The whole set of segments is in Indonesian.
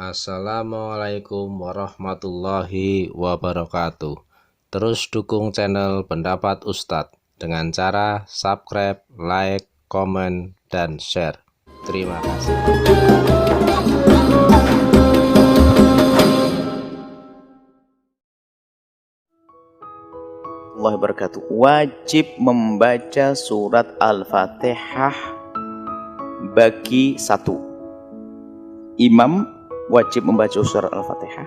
Assalamualaikum warahmatullahi wabarakatuh. Terus dukung channel Pendapat Ustadz dengan cara subscribe, like, komen, dan share. Terima kasih. Allah wabarakatuh. Wajib membaca surat Al-Fatihah bagi satu. Imam wajib membaca surat Al-Fatihah.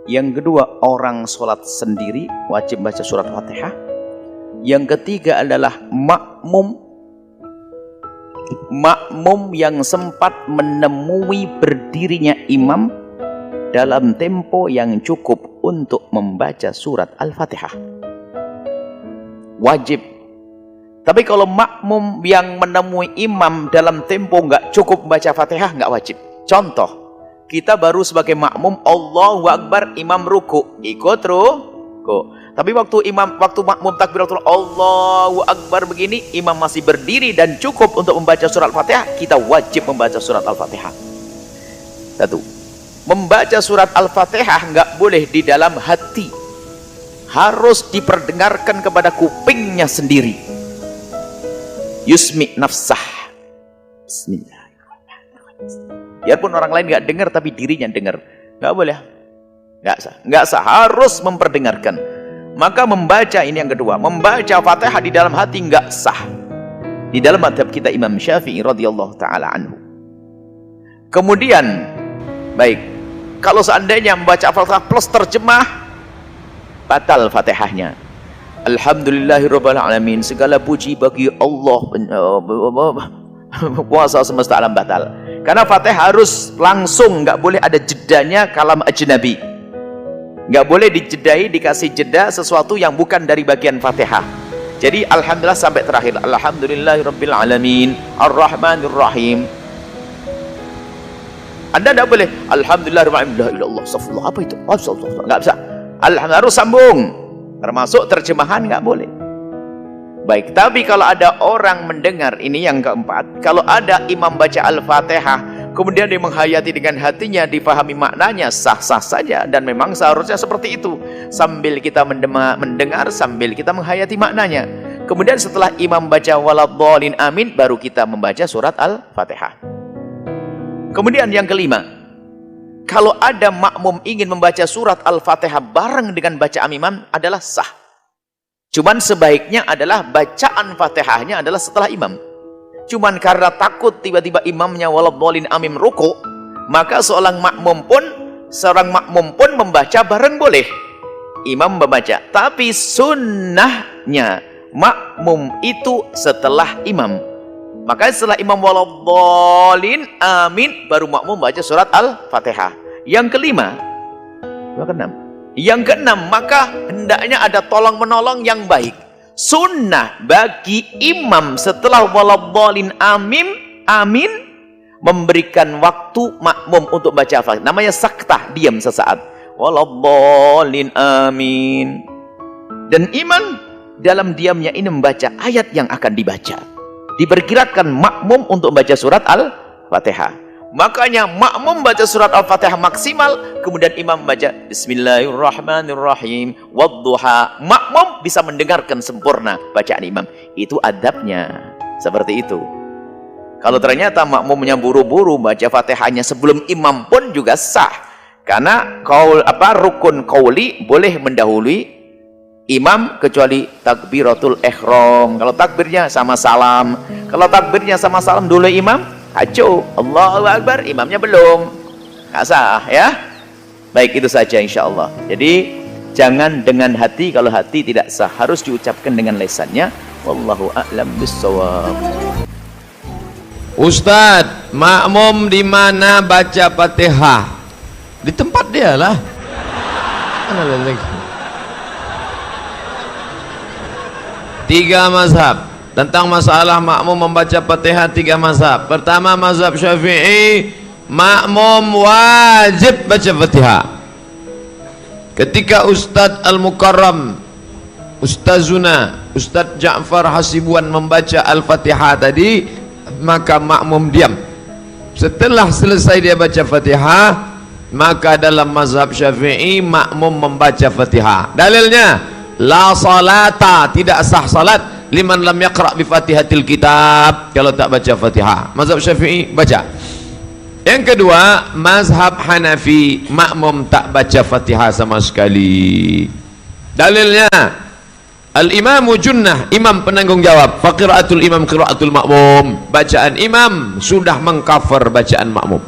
Yang kedua, orang sholat sendiri wajib membaca surat Al-Fatihah. Yang ketiga adalah makmum yang sempat menemui berdirinya imam dalam tempo yang cukup untuk membaca surat Al-Fatihah. Wajib. Tapi kalau makmum yang menemui imam dalam tempo nggak cukup membaca Fatihah, nggak wajib. Contoh, kita baru sebagai makmum, Allahu Akbar, imam ruku, ikut ruku. Tapi waktu makmum takbiratul Allahu Akbar begini, imam masih berdiri dan cukup untuk membaca surat Al-Fatihah, kita wajib membaca surat Al-Fatihah. Satu, membaca surat Al-Fatihah nggak boleh di dalam hati, harus diperdengarkan kepada kupingnya sendiri. Yusmi nafsah. Bismillahirrahmanirrahim. Biarpun orang lain nggak dengar, tapi dirinya dengar. Nggak boleh, nggak sah, harus memperdengarkan. Maka membaca, ini yang kedua, membaca Fatihah di dalam hati nggak sah. Di dalam madhab kita Imam Syafi'i radhiyallahu taala anhu. Kemudian, baik, kalau seandainya membaca Fatihah plus terjemah, batal Fatihahnya. Alhamdulillahirabbil alamin, segala puji bagi Allah, puasa semesta alam, batal. Karena Fatihah harus langsung, nggak boleh ada jedanya kalam ajnabi. Nggak boleh dijedai, dikasih jeda sesuatu yang bukan dari bagian Fatihah. Jadi alhamdulillah sampai terakhir. Alhamdulillahirabbil alamin, arrahmanir rahim. Anda tidak boleh alhamdulillahirabbil alamin, astagfirullah, apa itu? Astagfirullah, nggak bisa. Alhamdulillah harus sambung. Termasuk terjemahan nggak boleh. Baik, tapi kalau ada orang mendengar, ini yang keempat, kalau ada imam baca Al-Fatihah, kemudian dia menghayati dengan hatinya, difahami maknanya, sah-sah saja, dan memang seharusnya seperti itu. Sambil kita mendengar, sambil kita menghayati maknanya. Kemudian setelah imam baca waladhdallin amin, baru kita membaca surat Al-Fatihah. Kemudian yang kelima, kalau ada makmum ingin membaca surat Al-Fatihah bareng dengan bacaan imam, adalah sah. Cuman sebaiknya adalah bacaan Fatihahnya adalah setelah imam. Cuman karena takut tiba-tiba imamnya waladhdallin amin ruku, maka seorang makmum pun membaca bareng boleh. Imam membaca, tapi sunnahnya makmum itu setelah imam. Maka setelah imam waladhdallin amin, baru makmum baca surat Al-Fatihah. Yang kelima, yang keenam, maka hendaknya ada tolong-menolong yang baik. Sunnah bagi imam setelah waladhdallin amin, memberikan waktu makmum untuk baca Fatihah. Namanya saktah, diam sesaat. Waladhdallin amin. Dan imam dalam diamnya ini membaca ayat yang akan dibaca. Diperkirakan makmum untuk baca surat Al-Fatihah. Makanya makmum baca surat Al-Fatihah maksimal, kemudian imam baca Bismillahirrahmanirrahim wadduha. Makmum bisa mendengarkan sempurna bacaan imam. Itu adabnya, seperti itu. Kalau ternyata makmumnya buru-buru baca Fatihahnya sebelum imam pun juga sah. Karena rukun qauli boleh mendahului imam kecuali takbiratul ihram. Kalau takbirnya sama salam, kalau takbirnya sama salam dulu imam, hajo, Allahu Akbar, imamnya belum, nggak sah ya. Baik, itu saja insyaallah. Jadi jangan dengan hati, kalau hati tidak sah, harus diucapkan dengan lisannya. Wallahu a'lam bissawab. Ustadz, makmum di mana baca Fatihah? Di tempat dia lah. Tiga mazhab tentang masalah makmum membaca Fatihah, tiga mazhab. Pertama, mazhab Syafi'i, makmum wajib baca Fatihah. Ketika Ustadz Al-Mukarram, Ustazuna, Ustadz Ja'far Hasibuan membaca Al-Fatihah tadi, maka makmum diam Setelah selesai dia baca Fatihah, maka dalam mazhab Syafi'i makmum membaca Fatihah. Dalilnya, la salata, tidak sah salat liman lam yaqra bi Fatihatil kitab, kalau tak baca Fatihah. Mazhab Syafi'i baca. Yang kedua, mazhab Hanafi, makmum tak baca Fatihah sama sekali. Dalilnya, al-imamu junnah, imam penanggung jawab, faqiraatul imam qiraatul makmum, bacaan imam sudah mengcover bacaan makmum.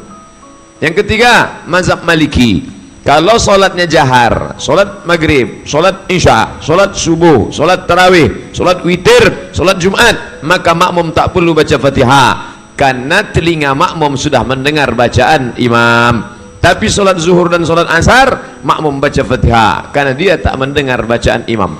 Yang ketiga, mazhab Maliki, kalau solatnya jahar, solat maghrib, solat isya, solat subuh, solat tarawih, solat witir, solat jumat, maka makmum tak perlu baca Fatihah, karena telinga makmum sudah mendengar bacaan imam. Tapi solat zuhur dan solat asar, makmum baca Fatihah, karena dia tak mendengar bacaan imam.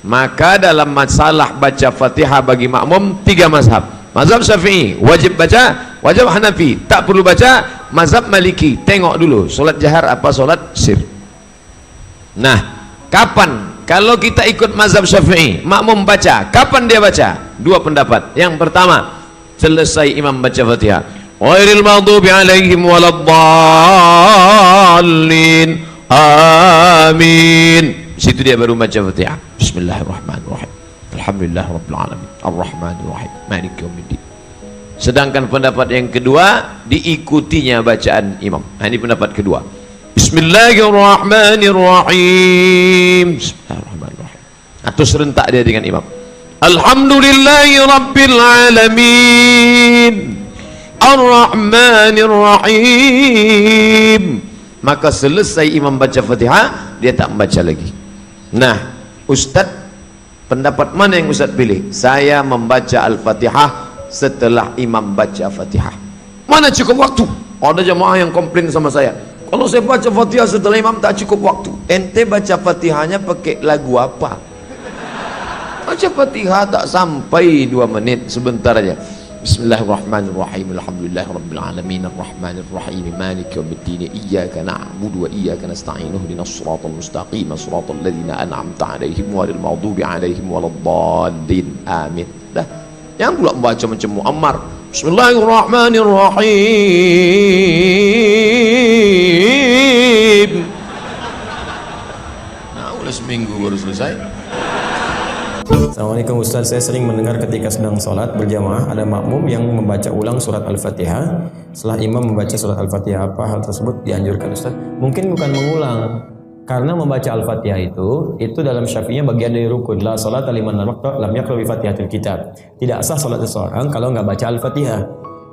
Maka dalam masalah baca Fatihah bagi makmum, tiga mazhab. Mazhab Syafi'i wajib baca, mazhab Hanafi tak perlu baca, mazhab Maliki tengok dulu solat jahar apa solat sir. Nah, kapan kalau kita ikut mazhab Syafi'i, makmum baca, kapan dia baca? Dua pendapat. Yang pertama, selesai imam baca Fatihah, ghairil maghdubi alaihim waladdallin, amin, situ dia baru baca Fatihah. Bismillahirrahmanirrahim, alhamdulillah rabbil alamin, arrahmanir rahim, maliki yaumiddin. Sedangkan pendapat yang kedua, diikutinya bacaan imam. Nah, ini pendapat kedua. Bismillahirrahmanirrahim, bismillahirrahmanirrahim, atau serentak dia dengan imam. Alhamdulillahi rabbil alamin, arrahmanir rahim. Maka selesai imam baca Fatihah, dia tak membaca lagi. Nah, Ustaz, pendapat mana yang Ustaz pilih? Saya membaca Al-Fatihah setelah imam baca Fatihah. Mana cukup waktu? Ada jemaah yang komplain sama saya, kalau saya baca Fatihah setelah imam tak cukup waktu. Ente baca Fatihahnya pakai lagu apa? Baca Fatihah tak sampai 2 menit, sebentar aja. Bismillahirrahmanirrahim, alhamdulillahirabbil alamin, arrahmanir rahim, maliki yaumiddin, iyyaka na'budu wa iyyaka nasta'in, ihdinas siratal mustaqim, siratal ladzina an'amta 'alaihim ghairil maghdubi alaihim waladdallin, amin. Dah, yang pula membaca macam Muammar, Bismillahirrahmanirrahim. Nah, udah seminggu baru selesai. Assalamualaikum Ustaz, saya sering mendengar ketika sedang sholat berjamaah ada makmum yang membaca ulang surat Al-Fatihah setelah imam membaca surat Al-Fatihah. Apa hal tersebut dianjurkan Ustaz? Mungkin bukan mengulang, karena membaca Al-Fatihah itu dalam Syafi'iyah bagian dari rukun. La salata liman lam yaqra bi Fatihatil kitab. Tidak sah salat seseorang kalau nggak baca Al-Fatihah.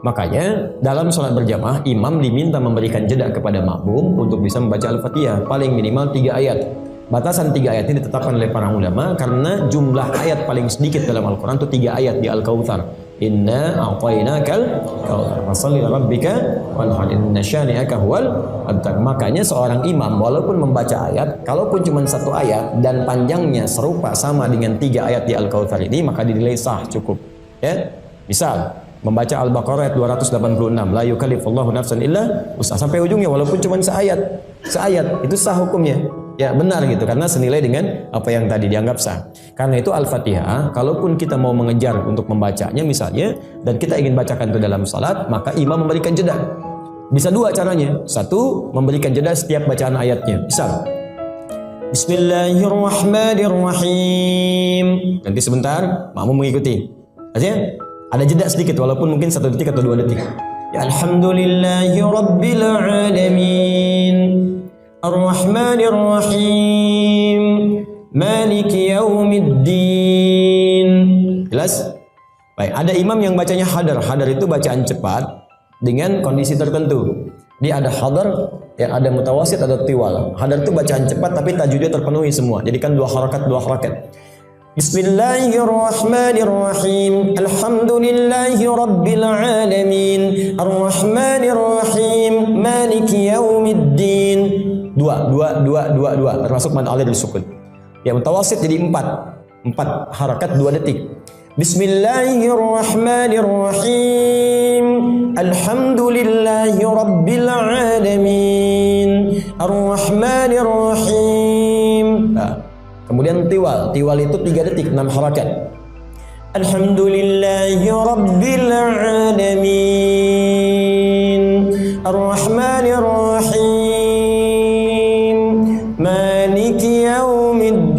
Makanya dalam sholat berjamaah imam diminta memberikan jeda kepada makmum untuk bisa membaca Al-Fatihah paling minimal 3 ayat. Batasan 3 ayat ini ditetapkan oleh para ulama karena jumlah ayat paling sedikit dalam Al-Quran itu 3 ayat di Al-Kautsar. Inna a'tainakal kautsar fasholli li rabbika wanhar inna syani'aka huwal abtar. Makanya seorang imam walaupun membaca ayat, kalaupun cuma 1 ayat dan panjangnya serupa sama dengan 3 ayat di Al-Kautsar ini, maka dinilai sah, cukup. Ya, misal membaca Al-Baqarah ayat 286, la yukallifullahu nafsan illa wus'aha, sampai ujungnya walaupun cuma seayat itu sah hukumnya. Ya benar gitu, karena senilai dengan apa yang tadi dianggap sah. Karena itu Al-Fatihah, kalaupun kita mau mengejar untuk membacanya misalnya, dan kita ingin bacakan itu dalam salat, maka imam memberikan jeda. Bisa 2 caranya. 1, memberikan jeda setiap bacaan ayatnya. Misal, Bismillahirrahmanirrahim. Nanti sebentar, makmum mengikuti. Artinya ada jeda sedikit, walaupun mungkin 1 detik atau 2 detik. Ya Alhamdulillahi Rabbil Alamin, Ar-Rahmanir Rahim, Maliki Yaumiddin. Jelas? Baik, ada imam yang bacanya hadar. Hadar itu bacaan cepat dengan kondisi tertentu. Dia ada hadar, yang ada mutawasit, ada tiwal. Hadar itu bacaan cepat tapi tajwidnya terpenuhi semua. Jadi kan 2 harakat. Bismillahirrahmanirrahim, Alhamdulillahi Rabbil Alamin, Ar-Rahmanir Rahim, Maliki Yaumiddin. 2, termasuk mad alif disukun. Ya mutawasit jadi 4 harakat 2 detik. Bismillahirrahmanirrahim, Alhamdulillahi Rabbil Alamin, Ar-Rahmanir Rahim. Nah, kemudian tiwal itu 3 detik, 6 harakat. Alhamdulillahi Rabbil Alamin, Bismillahirrahmanirrahim. Maliki yaumiddin.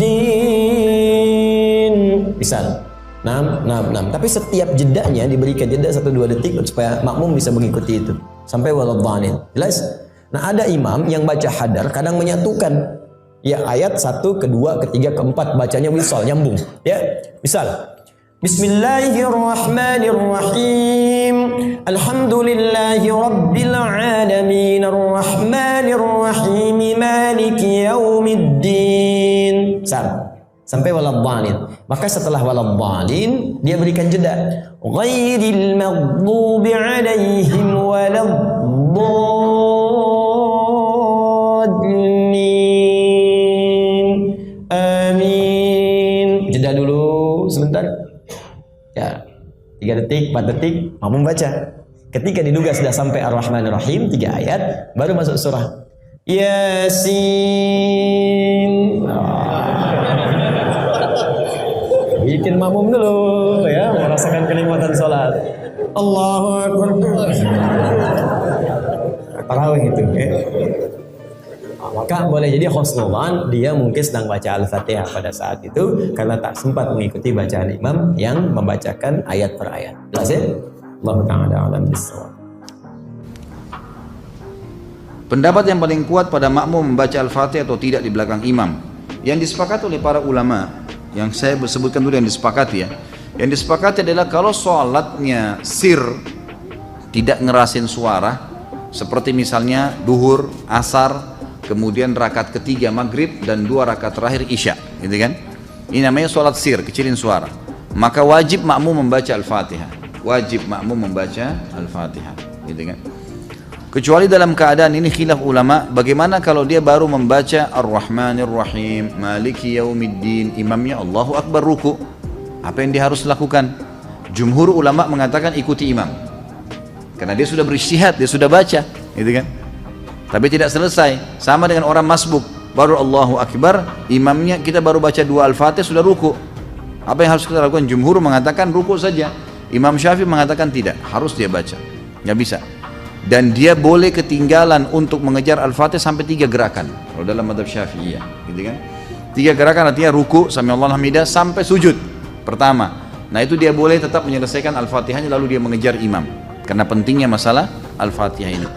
Misal 6. Tapi setiap jedanya diberikan jeda 1-2 detik supaya makmum bisa mengikuti itu sampai waladhdallin. Jelas? Nah, ada imam yang baca hadar kadang menyatukan ya ayat 1, kedua, ketiga, keempat bacanya wisal nyambung. Ya, misal Bismillahirrahmanirrahim. Alhamdulillahi rabbil alamin arrahmanirrahim maliki yaumiddin. Sampai waladhdallin. Maka setelah waladhdallin dia berikan jeda. Ghairil maghdubi alaihim waladdallin. Amin. Jeda dulu sebentar. Ya, 3 detik, 4 detik, makmum baca. Ketika diduga sudah sampai Ar-Rahmanir-Rahim 3 ayat, baru masuk surah Yasin. Bikin makmum dulu ya, merasakan kenikmatan sholat. Allahu Akbar. Tarawih itu ya. Maka boleh jadi khusnudzan dia mungkin sedang baca Al-Fatihah pada saat itu karena tak sempat mengikuti bacaan imam yang membacakan ayat per ayat. Jelas ya? Allahu ta'ala a'lam bissawab. Pendapat yang paling kuat pada makmum membaca Al-Fatihah atau tidak di belakang imam yang disepakati oleh para ulama, yang saya sebutkan dulu yang disepakati ya. Yang disepakati adalah kalau sholatnya sir, tidak ngerasin suara, seperti misalnya duhur, asar, kemudian rakaat ketiga maghrib dan 2 rakaat terakhir isya, gitu kan? Ini namanya sholat sir, kecilin suara. Maka wajib makmum membaca Al-Fatihah. Wajib makmum membaca Al-Fatihah, gitu kan? Kecuali dalam keadaan ini khilaf ulama, bagaimana kalau dia baru membaca Ar-Rahmanir-Rahim, Maliki Yaumiddin, imamnya Allahu Akbar ruku. Apa yang dia harus lakukan? Jumhur ulama mengatakan ikuti imam. Karena dia sudah berijtihad, dia sudah baca, gitu kan? Tapi tidak selesai, sama dengan orang masbuk, baru Allahu Akbar, imamnya kita baru baca 2 Al-Fatihah sudah ruku. Apa yang harus kita lakukan? Jumhur mengatakan ruku saja. Imam Syafi'i mengatakan tidak, harus dia baca. Nggak bisa. Dan dia boleh ketinggalan untuk mengejar Al-Fatihah sampai 3 gerakan. Kalau dalam mazhab Syafi'iyah, gitu kan? 3 gerakan artinya ruku, sami Allahu hamidah, sampai sujud pertama. Nah itu dia boleh tetap menyelesaikan Al-Fatihahnya lalu dia mengejar imam. Karena pentingnya masalah Al-Fatihah ini.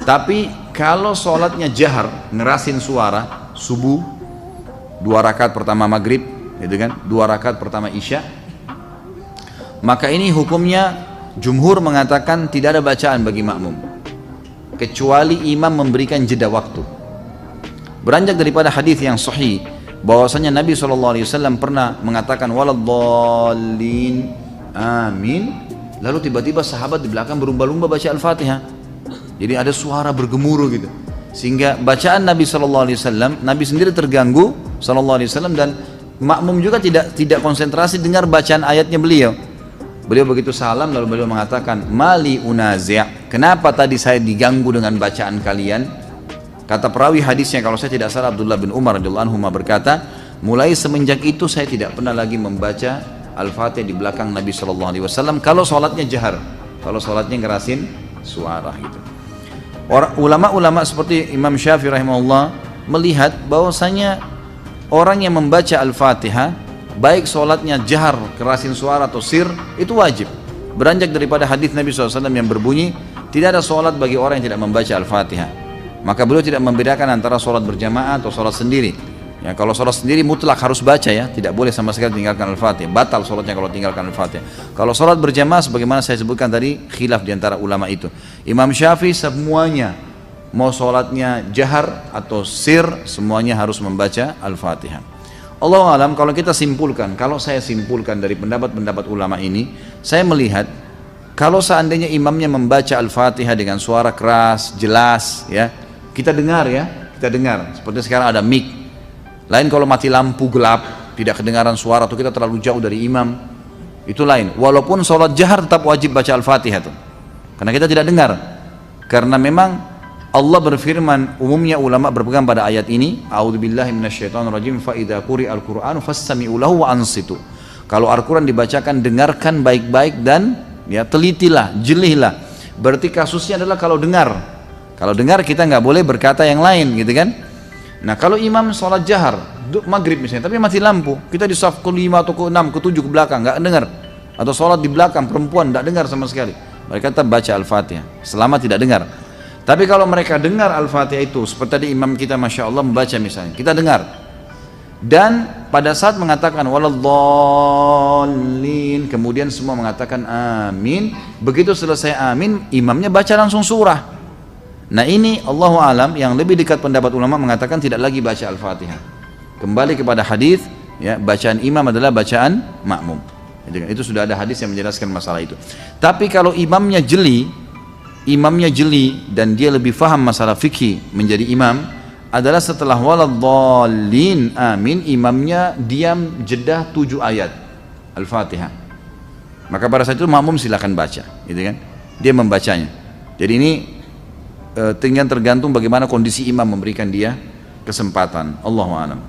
Tapi kalau sholatnya jahar, ngerasin suara, subuh, 2 rakaat pertama maghrib, gitu kan? 2 rakaat pertama isya, maka ini hukumnya jumhur mengatakan tidak ada bacaan bagi makmum, kecuali imam memberikan jeda waktu. Beranjak daripada hadis yang sahih, bahwasanya Nabi SAW pernah mengatakan waladdallin, amin. Lalu tiba-tiba sahabat di belakang berlumba-lumba baca Al-Fatihah. Jadi ada suara bergemuruh gitu, sehingga bacaan Nabi SAW, Nabi sendiri terganggu SAW, dan makmum juga tidak konsentrasi dengar bacaan ayatnya beliau. Beliau begitu salam lalu beliau mengatakan, mali unazi', kenapa tadi saya diganggu dengan bacaan kalian? Kata perawi hadisnya, kalau saya tidak salah, Abdullah bin Umar radhiyallahu anhu berkata, mulai semenjak itu saya tidak pernah lagi membaca Al-Fatihah di belakang Nabi SAW kalau sholatnya jahar, kalau sholatnya ngerasin suara gitu. Ulama-ulama seperti Imam Syafi'i rahimahullah melihat bahwasanya orang yang membaca Al-Fatihah, baik sholatnya jahar, kerasin suara atau sir, itu wajib. Beranjak daripada hadis Nabi SAW yang berbunyi, tidak ada sholat bagi orang yang tidak membaca Al-Fatihah. Maka beliau tidak membedakan antara sholat berjamaah atau sholat sendiri. Ya, kalau sholat sendiri mutlak harus baca ya, tidak boleh sama sekali tinggalkan Al-Fatihah, batal sholatnya kalau tinggalkan Al-Fatihah. Kalau sholat berjamaah, sebagaimana saya sebutkan tadi, khilaf diantara ulama itu. Imam Syafi'i semuanya, mau sholatnya jahar atau sir, semuanya harus membaca Al-Fatihah. Allahu alam, kalau kita simpulkan, kalau saya simpulkan dari pendapat-pendapat ulama ini, saya melihat kalau seandainya imamnya membaca Al-Fatihah dengan suara keras, jelas, ya, kita dengar ya, kita dengar. Seperti sekarang ada mic. Lain kalau mati lampu gelap, tidak kedengaran suara atau kita terlalu jauh dari imam, itu lain. Walaupun sholat jahar tetap wajib baca Al-Fatihah tuh, karena kita tidak dengar. Karena memang Allah berfirman, umumnya ulama berpegang pada ayat ini, a'udzubillahi minasyaitonirrajim, fa idza quri'al qur'anu fastami'u lahu wa ansitu. Kalau Al-Quran dibacakan, dengarkan baik-baik dan ya telitilah, jelihlah. Berarti kasusnya adalah kalau dengar. Kalau dengar kita nggak boleh berkata yang lain gitu kan. Nah kalau imam sholat jahar, maghrib misalnya, tapi mati lampu, kita di saf ke-5 atau ke-6, ke-7 ke belakang, nggak dengar. Atau sholat di belakang, perempuan nggak dengar sama sekali. Mereka tetap baca Al-Fatihah, selama tidak dengar. Tapi kalau mereka dengar Al-Fatihah itu, seperti tadi imam kita Masya Allah membaca misalnya, kita dengar. Dan pada saat mengatakan waladhdallin, kemudian semua mengatakan amin. Begitu selesai amin, imamnya baca langsung surah. Nah ini Allahu alam, yang lebih dekat pendapat ulama mengatakan tidak lagi baca Al-Fatihah. Kembali kepada hadis, ya, bacaan imam adalah bacaan makmum. Itu sudah ada hadis yang menjelaskan masalah itu. Tapi kalau imamnya jeli dan dia lebih faham masalah fikih menjadi imam, adalah setelah waladhdallin amin, imamnya diam jeda 7 ayat Al-Fatihah. Maka pada saat itu makmum silakan baca, gitu kan? Dia membacanya. Jadi ini tinggal tergantung bagaimana kondisi imam memberikan dia kesempatan. Allahu a'lam.